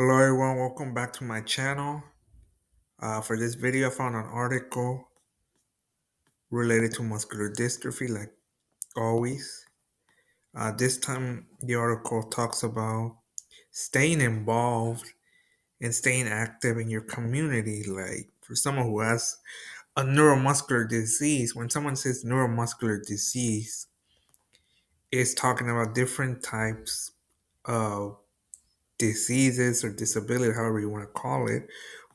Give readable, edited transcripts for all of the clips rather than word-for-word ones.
Hello everyone, welcome back to my channel. For this video, I found an article related to muscular dystrophy, like always. This time, the article talks about staying involved and staying active in your community. Like for someone who has a neuromuscular disease, when someone says neuromuscular disease, it's talking about different types of diseases or disability, however you want to call it,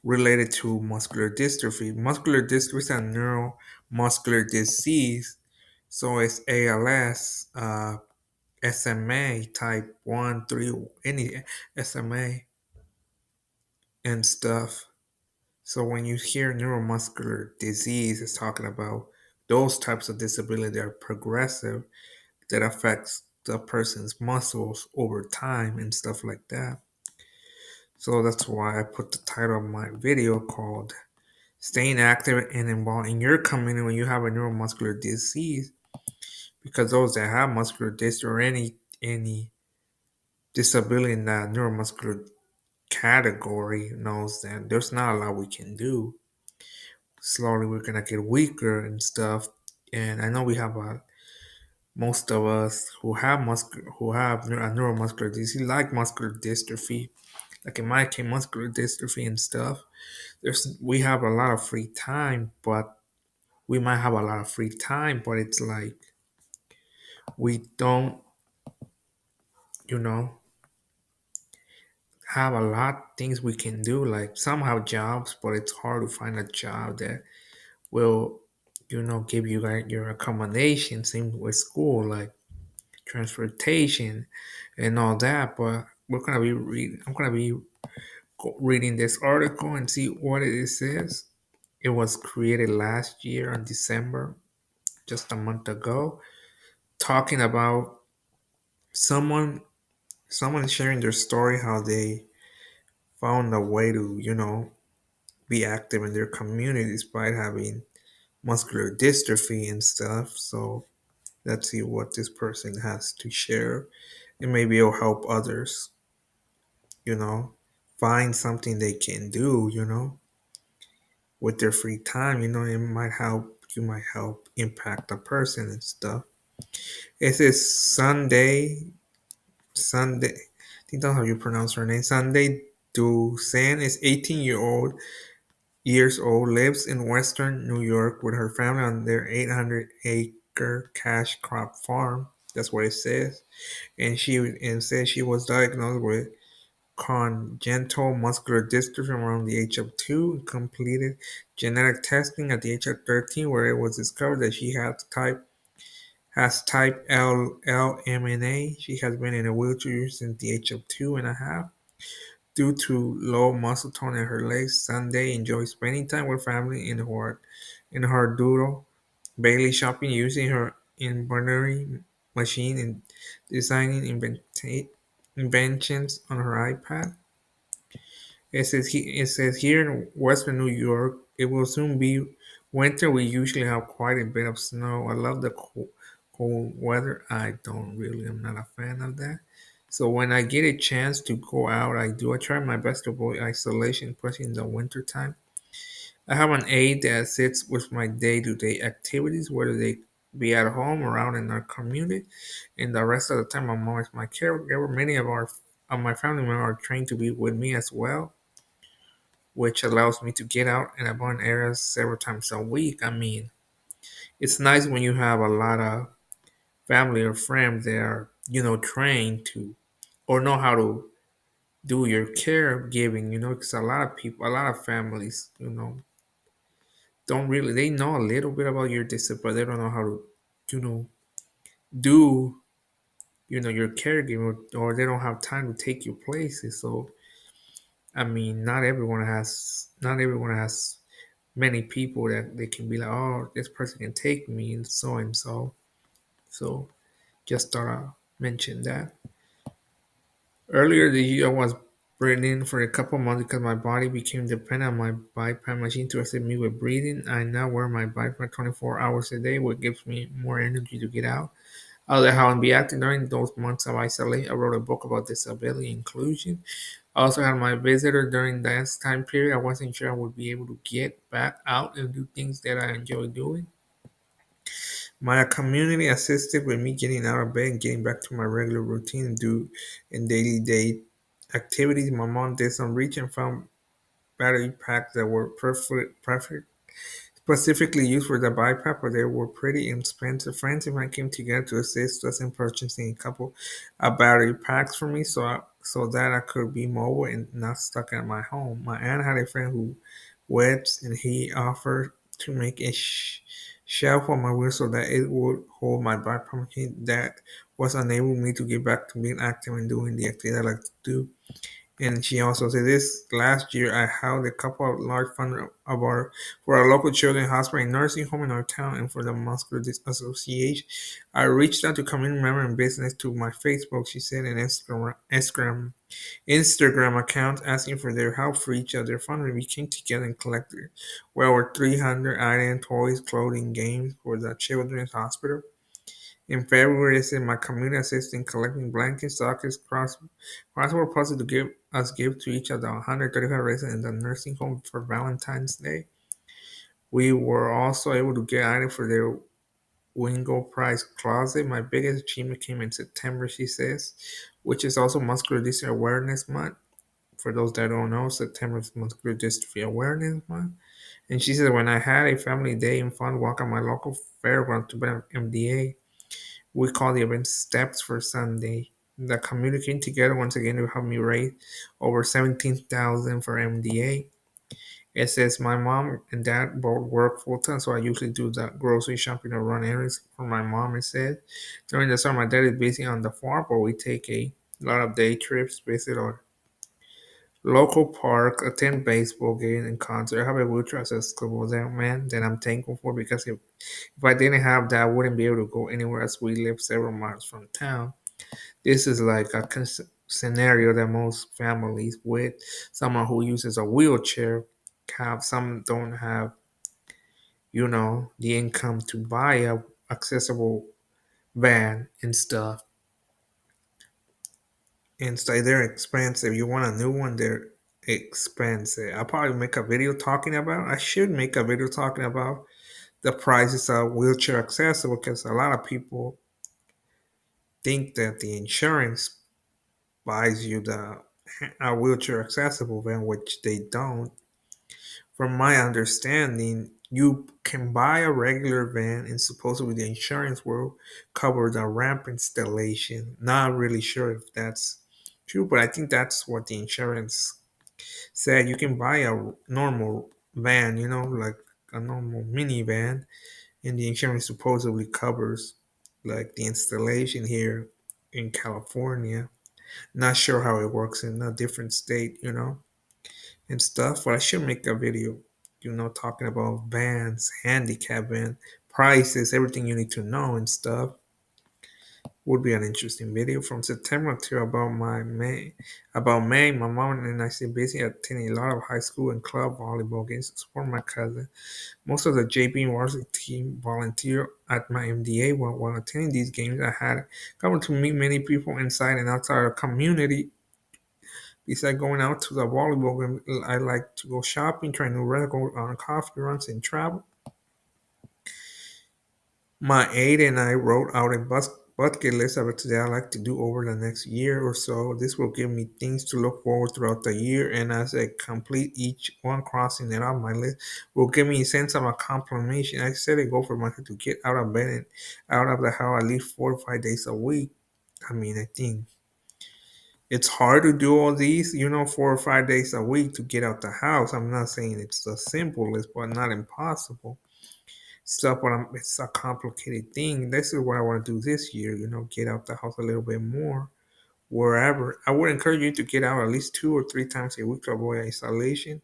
related to muscular dystrophy. Muscular dystrophy is a neuromuscular disease, so it's ALS, SMA type 1, 3, any SMA and stuff. So when you hear neuromuscular disease, it's talking about those types of disability that are progressive, that affects the person's muscles over time and stuff like that. So that's why I put the title of my video called Staying Active and Involved in Your Community When You Have a Neuromuscular Disease. Because those that have muscular dystrophy or any disability in that neuromuscular category knows that there's not a lot we can do. Slowly we're gonna get weaker and stuff. And I know we have most of us who have a neuromuscular disease like muscular dystrophy, like in my case muscular dystrophy and stuff. We have a lot of free time, but we might have a lot of free time, but it's like we don't, you know, have a lot of things we can do. Like some have jobs, but it's hard to find a job that will, give you like your accommodation. Same with school, like transportation and all that. But we're gonna be reading. I'm gonna be reading this article and see what it says. It was created last year in December, just a month ago, talking about someone someone sharing their story how they found a way to be active in their community despite having muscular dystrophy and stuff. So let's see what this person has to share, and maybe it'll help others you know find something they can do with their free time. It might help, you might help impact a person and stuff. It says Sunday, I think that's how you pronounce her name. Sunday Dusan is years old, lives in western New York with her family on their 800-acre cash crop farm. That's what it says. And says she was diagnosed with congenital muscular dystrophy around the age of 2 and completed genetic testing at the age of 13, where it was discovered that she has type LMNA. She has been in a wheelchair since the age of 2.5. Due to low muscle tone in her legs, Sunday enjoys spending time with family in her doodle, Bailey shopping using her embroidery machine and designing inventions on her iPad. It says here in western New York, it will soon be winter. We usually have quite a bit of snow. I love the cold weather. I'm not a fan of that. So when I get a chance to go out, I do. I try my best to avoid isolation, especially in the winter time. I have an aide that sits with my day-to-day activities, whether they be at home or out in our community. And the rest of the time, my mom is my caregiver. Many of my family members are trained to be with me as well, which allows me to get out and about in areas several times a week. I mean, it's nice when you have a lot of family or friends that are, trained to or know how to do your caregiving, because a lot of people, a lot of families, don't really, they know a little bit about your disability, but they don't know how to, you know, do, your caregiving, or they don't have time to take you places. So, I mean, not everyone has many people that they can be like, oh, this person can take me and so and so. So just thought I mention that. Earlier this year, I was breathing for a couple months because my body became dependent on my BiPAP machine to assist me with breathing. I now wear my BiPAP 24 hours a day, which gives me more energy to get out. I'll let how and be active during those months of isolation. I wrote a book about disability inclusion. I also had my visitor during that time period. I wasn't sure I would be able to get back out and do things that I enjoy doing. My community assisted with me getting out of bed and getting back to my regular routine and do in daily day activities. My mom did some reach and found battery packs that were perfect specifically used for the BiPAP, but they were pretty expensive. Friends and I came together to assist us in purchasing a couple of battery packs for me, so that I could be mobile and not stuck at my home. My aunt had a friend who webs, and he offered to make a shelf on my wheel so that it would hold my BiPAP machine. That was enabling me to get back to being active and doing the activity I like to do. And she also said this last year I held a couple of large for our local children's hospital and nursing home in our town and for the Muscular Association. I reached out to community member and business to my Facebook, she said, and Instagram account asking for their help for each other. Finally, we came together and collected well over 300 items, toys, clothing, games for the children's hospital. In February, I said my community assisted in collecting blankets, sockets, crossword puzzles to give to each of the 135 residents in the nursing home for Valentine's Day. We were also able to get items for their Wingo Prize closet. My biggest achievement came in September, she says, which is also Muscular Dystrophy Awareness Month. For those that don't know, September is Muscular Dystrophy Awareness Month. And she said, when I had a family day and fun walk at my local fairground to buy MDA, we call the event Steps for Sunday. The community came together once again to help me raise over 17,000 for MDA. It says my mom and dad both work full time, so I usually do the grocery shopping or run errands for my mom. It said during the summer, my dad is busy on the farm, but we take a lot of day trips, visit our local park, attend baseball games and concerts. I have a wheelchair accessible there, man, that I'm thankful for because if I didn't have that, I wouldn't be able to go anywhere as we live several miles from town. This is like a scenario that most families with someone who uses a wheelchair have. Some don't have, the income to buy a accessible van and stuff. And so they're expensive. You want a new one, they're expensive. I'll probably make a video talking about. I should make a video talking about the prices of wheelchair accessible because a lot of people think that the insurance buys you the a wheelchair accessible van, which they don't. From my understanding, you can buy a regular van, and supposedly the insurance will cover the ramp installation. Not really sure if that's true, but I think that's what the insurance said. You can buy a normal van, like a normal minivan, and the insurance supposedly covers like the installation here in California. Not sure how it works in a different state, and stuff. But I should make a video, talking about vans, handicap van, prices, everything you need to know and stuff. Would be an interesting video from September to about May. My mom and I stay busy attending a lot of high school and club volleyball games to support my cousin. Most of the JP varsity team volunteer at my MDA while attending these games. I had gotten to meet many people inside and outside our community. Besides going out to the volleyball game, I like to go shopping, try new restaurants, go on coffee runs, and travel. My aide and I wrote out a bucket list of it today I'd like to do over the next year or so. This will give me things to look forward throughout the year, and as I complete each one, crossing it off my list will give me a sense of accomplishment. I set a goal for myself to get out of bed and out of the house at least 4 to 5 days a week. I mean, I think it's hard to do all these, 4 or 5 days a week to get out the house. I'm not saying it's the simplest, but not impossible stuff. But it's a complicated thing. This is what I want to do this year. Get out the house a little bit more, wherever. I would encourage you to get out at least 2 or 3 times a week to avoid isolation.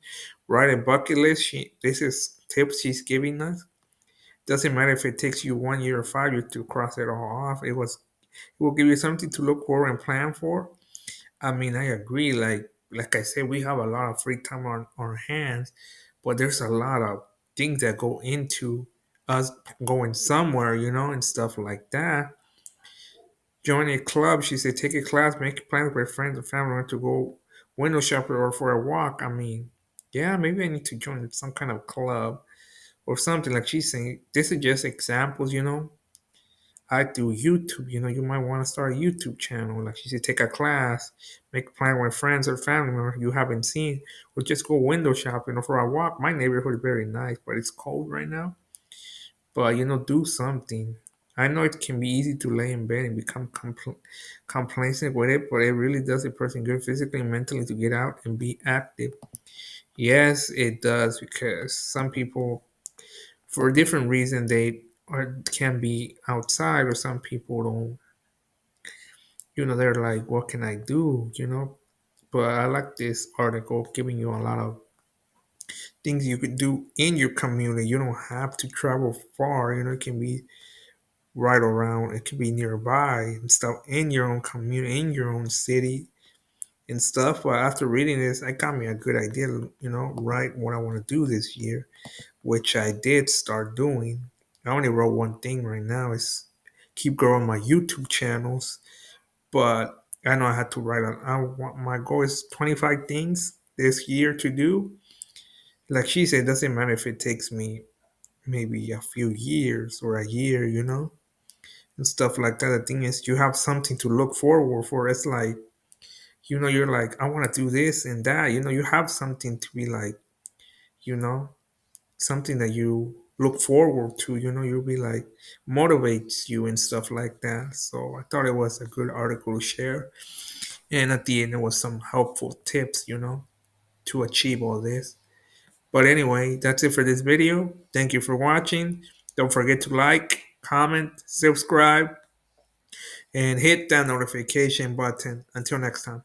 Write a bucket list. This is tips she's giving us. Doesn't matter if it takes you 1 year or 5 years to cross it all off. It will give you something to look for and plan for. I mean, I agree. Like I said, we have a lot of free time on our hands, but there's a lot of things that go into us going somewhere, and stuff like that. Join a club, she said, take a class, make plans with friends and family to go window shopping or for a walk, I mean, yeah, maybe I need to join some kind of club or something like she's saying. This is just examples. I do YouTube, you might want to start a YouTube channel. Like she said, take a class, make a plan with friends or family members you haven't seen, or just go window shopping or for a walk. My neighborhood is very nice, but it's cold right now. But do something. I know it can be easy to lay in bed and become complacent with it, but it really does a person good physically and mentally to get out and be active. Yes, it does because some people, for a different reason, they can be outside, or some people don't. They're like, what can I do? But I like this article giving you a lot of things you could do in your community. You don't have to travel far. It can be right around. It could be nearby and stuff in your own community, in your own city and stuff. But after reading this, it got me a good idea. Write what I want to do this year, which I did start doing. I only wrote one thing right now is keep growing my YouTube channels, but I know I had to write on. My goal is 25 things this year to do. Like she said, it doesn't matter if it takes me maybe a few years or a year, and stuff like that. The thing is, you have something to look forward for. It's like, you're like, I want to do this and that. You have something to be like, you know, something that you look forward to. You'll be like, motivates you and stuff like that. So I thought it was a good article to share. And at the end, there was some helpful tips, to achieve all this. But anyway, that's it for this video. Thank you for watching. Don't forget to like, comment, subscribe, and hit that notification button. Until next time.